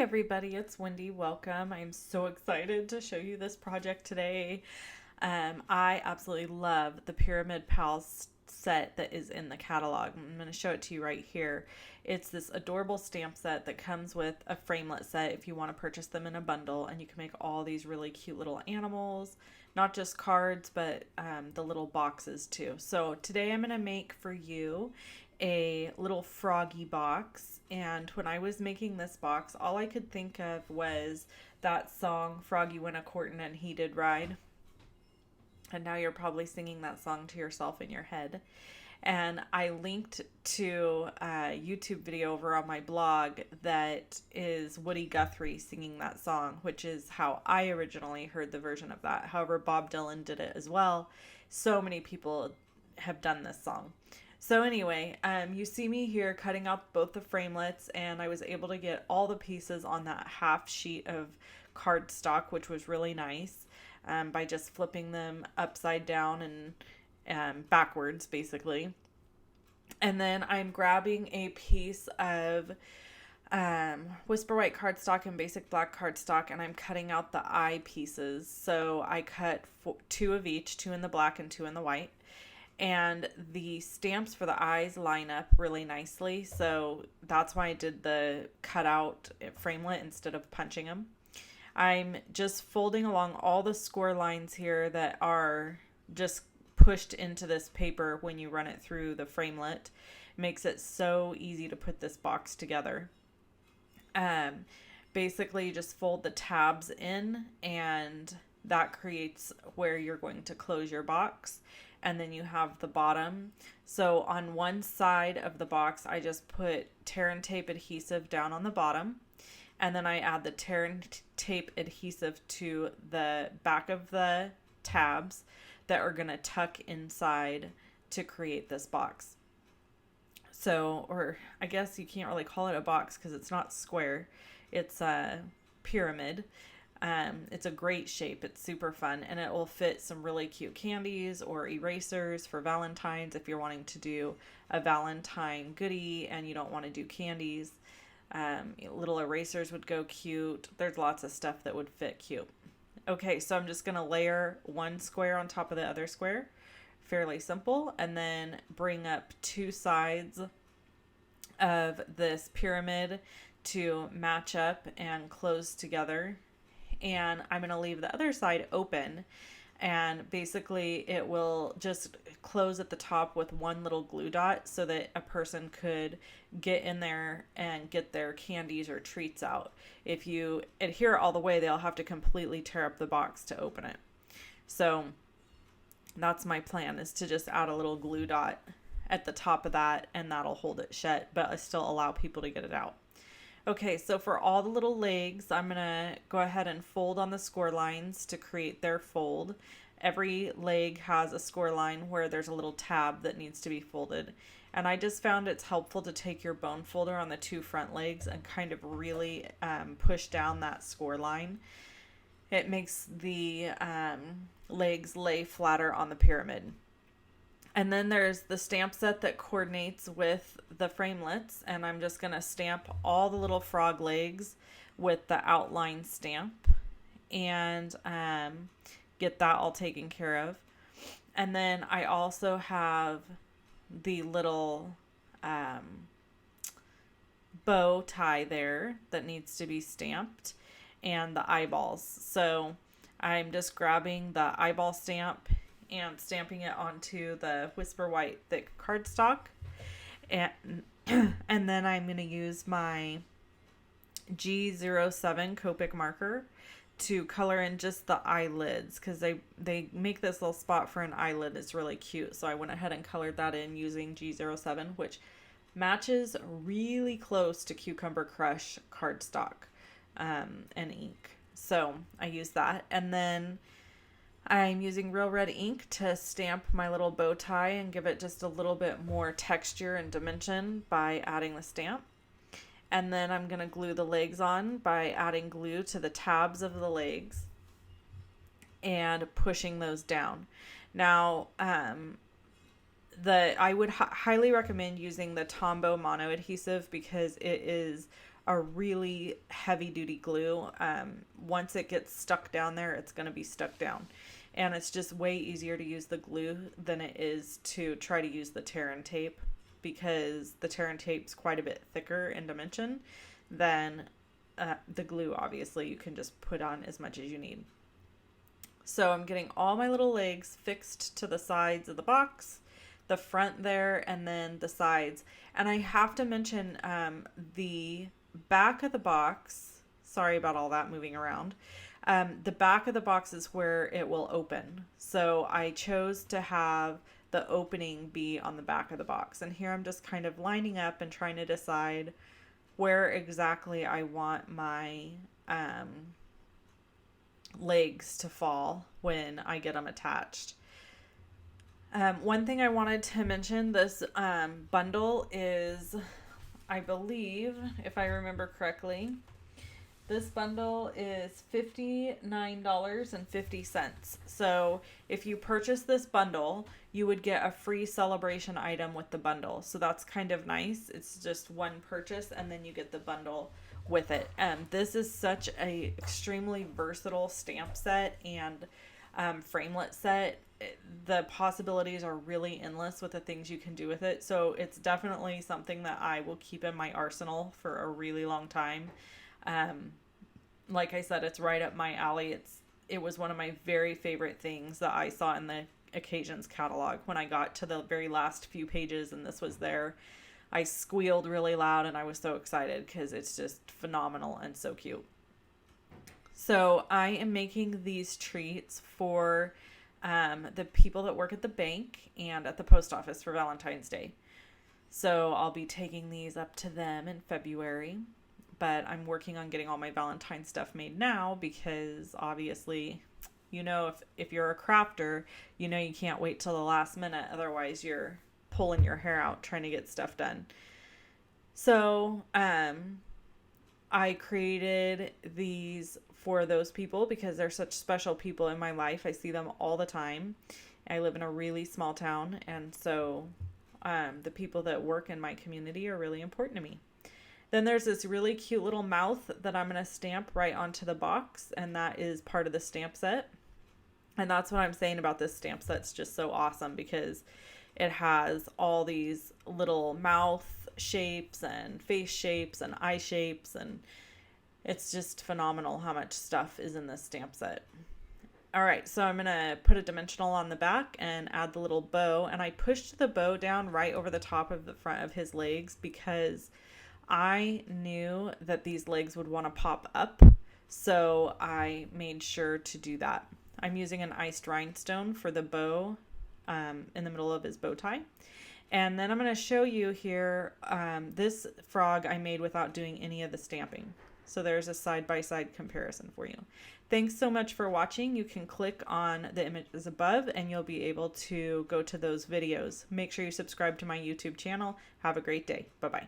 everybody, it's Wendy. Welcome. I'm so excited to show you this project today. I absolutely love the Pyramid Pals set that is in the catalog. I'm going to show it to you right here. It's this adorable stamp set that comes with a framelit set if you want to purchase them in a bundle, and you can make all these really cute little animals, not just cards, but the little boxes too. So today I'm going to make for you a little Froggy box, and when I was making this box, all I could think of was that song Froggy went a courtin' and he did ride. And now you're probably singing that song to yourself in your head. And I linked to a YouTube video over on my blog that is Woody Guthrie singing that song, which is how I originally heard the version of that. However, Bob Dylan did it as well. So many people have done this song. So anyway, you see me here cutting out both the framelits, and I was able to get all the pieces on that half sheet of cardstock, which was really nice, by just flipping them upside down and backwards, basically. And then I'm grabbing a piece of Whisper White cardstock and basic black cardstock, and I'm cutting out the eye pieces. So I cut two of each, two in the black and two in the white. And the stamps for the eyes line up really nicely, so that's why I did the cutout framelit instead of punching them. I'm just folding along all the score lines here that are just pushed into this paper when you run it through the framelit. Makes it so easy to put this box together. Basically, you just fold the tabs in, and that creates where you're going to close your box. And then you have the bottom. So on one side of the box, I just put tear and tape adhesive down on the bottom. And then I add the tear and tape adhesive to the back of the tabs that are going to tuck inside to create this box. So, or I guess you can't really call it a box because it's not square. It's a pyramid. It's a great shape. It's super fun, and it will fit some really cute candies or erasers for Valentine's if you're wanting to do a Valentine goodie and you don't want to do candies. Little erasers would go cute. There's lots of stuff that would fit cute. Okay, so I'm just going to layer one square on top of the other square. Fairly simple. And then bring up two sides of this pyramid to match up and close together. And I'm going to leave the other side open, and basically it will just close at the top with one little glue dot so that a person could get in there and get their candies or treats out. If you adhere all the way, they'll have to completely tear up the box to open it. So that's my plan, is to just add a little glue dot at the top of that, and that'll hold it shut, but still allow people to get it out. Okay, so for all the little legs, I'm going to go ahead and fold on the score lines to create their fold. Every leg has a score line where there's a little tab that needs to be folded. And I just found it's helpful to take your bone folder on the two front legs and kind of really push down that score line. It makes the legs lay flatter on the pyramid. And then there's the stamp set that coordinates with the framelits, and I'm just going to stamp all the little frog legs with the outline stamp and get that all taken care of. And then I also have the little bow tie there that needs to be stamped, and the eyeballs. So I'm just grabbing the eyeball stamp and stamping it onto the Whisper White thick cardstock, and and then I'm going to use my G07 Copic marker to color in just the eyelids, because they make this little spot for an eyelid. It's really cute, so I went ahead and colored that in using G07, which matches really close to Cucumber Crush cardstock and ink. So I used that, and then I'm using Real Red ink to stamp my little bow tie and give it just a little bit more texture and dimension by adding the stamp. And then I'm going to glue the legs on by adding glue to the tabs of the legs and pushing those down. Now, I would highly recommend using the Tombow mono adhesive because it is a really heavy duty glue. Once it gets stuck down there, it's going to be stuck down. And it's just way easier to use the glue than it is to try to use the tear and tape, because the tear and tape's quite a bit thicker in dimension than the glue. Obviously, you can just put on as much as you need. So I'm getting all my little legs fixed to the sides of the box, the front there, and then the sides. And I have to mention the back of the box. Sorry about all that moving around. The back of the box is where it will open. So I chose to have the opening be on the back of the box. And here I'm just kind of lining up and trying to decide where exactly I want my legs to fall when I get them attached. One thing I wanted to mention, this bundle is, I believe, if I remember correctly, this bundle is $59.50. So if you purchase this bundle, you would get a free celebration item with the bundle. So that's kind of nice. It's just one purchase and then you get the bundle with it. This is such a extremely versatile stamp set and framelit set. The possibilities are really endless with the things you can do with it. So it's definitely something that I will keep in my arsenal for a really long time. Like I said, it's right up my alley. It was one of my very favorite things that I saw in the Occasions catalog. When I got to the very last few pages and this was there, I squealed really loud and I was so excited because it's just phenomenal and so cute. So I am making these treats for the people that work at the bank and at the post office for Valentine's Day. So I'll be taking these up to them in February. But I'm working on getting all my Valentine stuff made now because obviously, you know, if you're a crafter, you know you can't wait till the last minute. Otherwise, you're pulling your hair out trying to get stuff done. So I created these for those people because they're such special people in my life. I see them all the time. I live in a really small town, and so the people that work in my community are really important to me. Then there's this really cute little mouth that I'm going to stamp right onto the box, and that is part of the stamp set. And that's what I'm saying about this stamp set. It's just so awesome because it has all these little mouth shapes and face shapes and eye shapes, and it's just phenomenal how much stuff is in this stamp set. All right, so I'm going to put a dimensional on the back and add the little bow, and I pushed the bow down right over the top of the front of his legs because I knew that these legs would want to pop up, so I made sure to do that. I'm using an iced rhinestone for the bow in the middle of his bow tie. And then I'm going to show you here, this frog I made without doing any of the stamping. So there's a side-by-side comparison for you. Thanks so much for watching. You can click on the images above and you'll be able to go to those videos. Make sure you subscribe to my YouTube channel. Have a great day. Bye-bye.